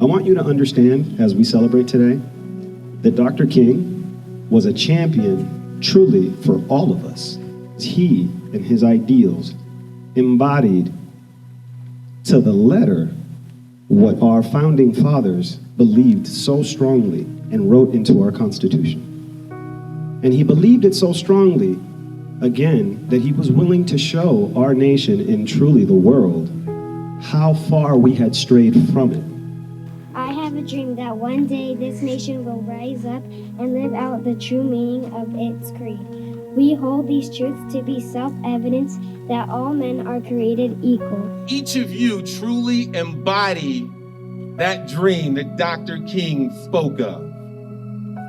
I want you to understand, as we celebrate today, that Dr. King was a champion truly for all of us. He and his ideals embodied to the letter what our founding fathers believed so strongly and wrote into our Constitution. And he believed it so strongly, again, that he was willing to show our nation and truly the world how far we had strayed from it. I have a dream that one day this nation will rise up and live out the true meaning of its creed. We hold these truths to be self-evident that all men are created equal. Each of you truly embody that dream that Dr. King spoke of.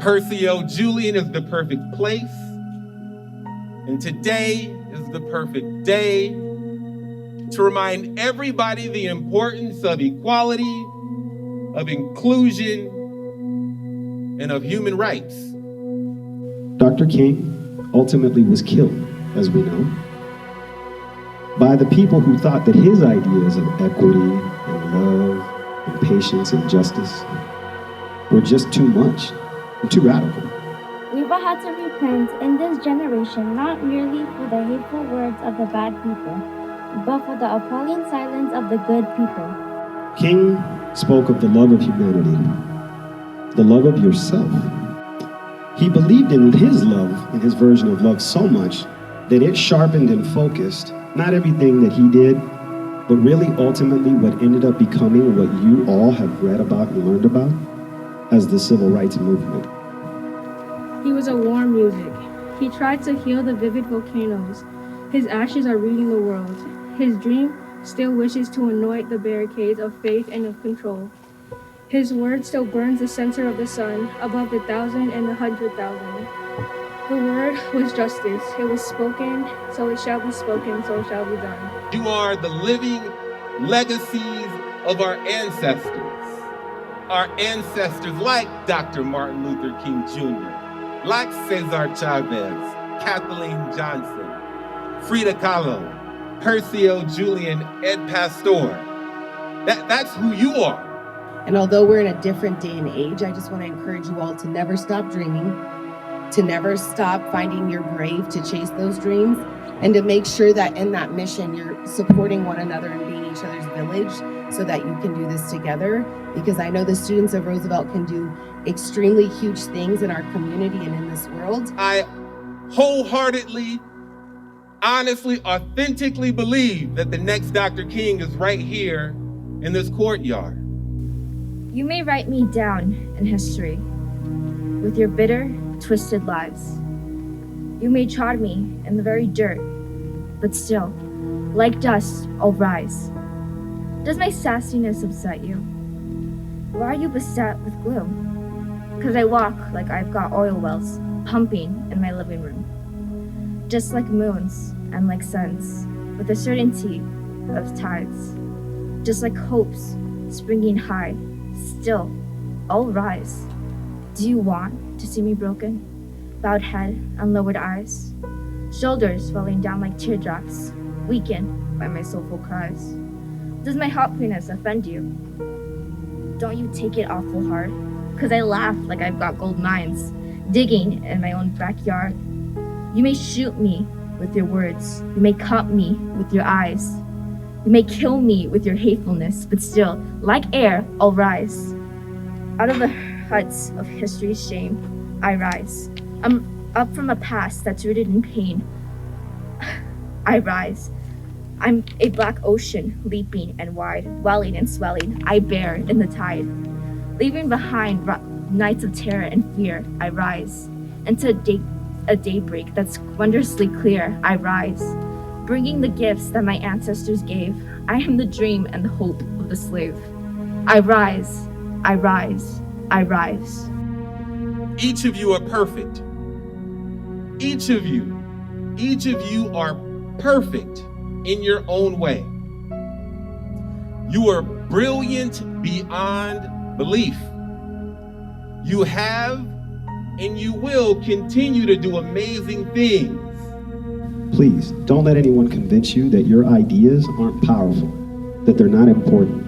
Percy L Julian is the perfect place, and today is the perfect day to remind everybody the importance of equality, of inclusion, and of human rights. Dr. King ultimately was killed, as we know, by the people who thought that his ideas of equity and love and patience and justice were just too much and too radical. We've all had to repent in this generation, not merely for the hateful words of the bad people, but for the appalling silence of the good people. King spoke of the love of humanity, the love of yourself. He believed in his love, in his version of love, so much that it sharpened and focused not everything that he did, but really ultimately what ended up becoming what you all have read about and learned about as the civil rights movement. He was a warm music. He tried to heal the vivid volcanoes. His ashes are reading the world. His dream still wishes to anoint the barricades of faith and of control. His word still burns the center of the sun above the 1,000 and the 100,000. The word was justice. It was spoken, so it shall be spoken, so it shall be done. You are the living legacies of our ancestors. Our ancestors like Dr. Martin Luther King Jr., like Cesar Chavez, Kathleen Johnson, Frida Kahlo, Percy L Julian, Ed Pastor. That's who you are. And although we're in a different day and age, I just want to encourage you all to never stop dreaming, to never stop finding your brave to chase those dreams, and to make sure that in that mission, you're supporting one another and being each other's village so that you can do this together. Because I know the students of Roosevelt can do extremely huge things in our community and in this world. I wholeheartedly, honestly, authentically believe that the next Dr. King is right here in this courtyard. You may write me down in history with your bitter, twisted lies. You may trod me in the very dirt, but still, like dust, I'll rise. Does my sassiness upset you? Why are you beset with gloom? 'Cause I walk like I've got oil wells pumping in my living room. Just like moons and like suns, with the certainty of tides. Just like hopes springing high, still, I'll rise. Do you want to see me broken? Bowed head and lowered eyes? Shoulders falling down like teardrops, weakened by my soulful cries. Does my happiness offend you? Don't you take it awful hard? 'Cause I laugh like I've got gold mines, digging in my own backyard. You may shoot me with your words. You may cut me with your eyes. You may kill me with your hatefulness, but still, like air, I'll rise. Out of the huts of history's shame, I rise. I'm up from a past that's rooted in pain. I rise. I'm a black ocean, leaping and wide, welling and swelling. I bear in the tide. Leaving behind nights of terror and fear, I rise. Into a daybreak that's wondrously clear, I rise. Bringing the gifts that my ancestors gave. I am the dream and the hope of the slave. I rise, I rise, I rise. Each of you are perfect. Each of you are perfect in your own way. You are brilliant beyond belief. You have and you will continue to do amazing things. Please, don't let anyone convince you that your ideas aren't powerful, that they're not important,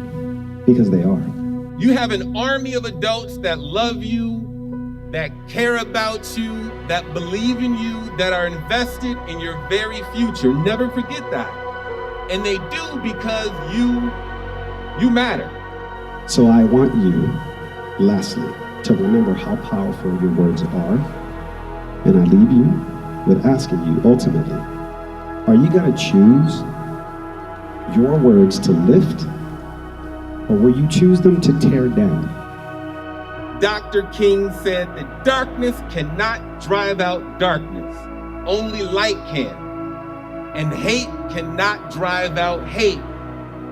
because they are. You have an army of adults that love you, that care about you, that believe in you, that are invested in your very future. Never forget that. And they do because you matter. So I want you, lastly, to remember how powerful your words are. And I leave you with asking you, ultimately, are you going to choose your words to lift, or will you choose them to tear down? Dr. King said that darkness cannot drive out darkness. Only light can. And hate cannot drive out hate.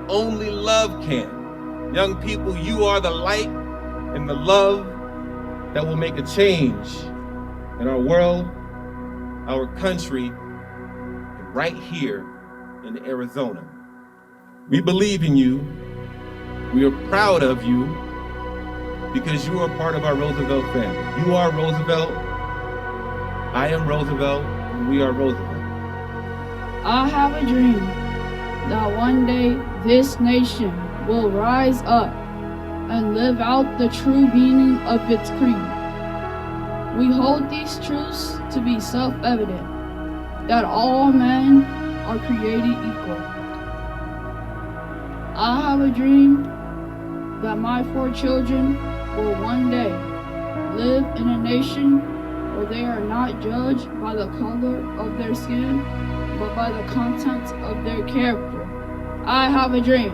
Only love can. Young people, you are the light and the love that will make a change in our world, our country, and right here in Arizona. We believe in you. We are proud of you because you are part of our Roosevelt family. You are Roosevelt. I am Roosevelt. And we are Roosevelt. I have a dream that one day this nation will rise up and live out the true meaning of its creed. We hold these truths to be self-evident, that all men are created equal. I have a dream that my 4 children will one day live in a nation where they are not judged by the color of their skin, but by the contents of their character. I have a dream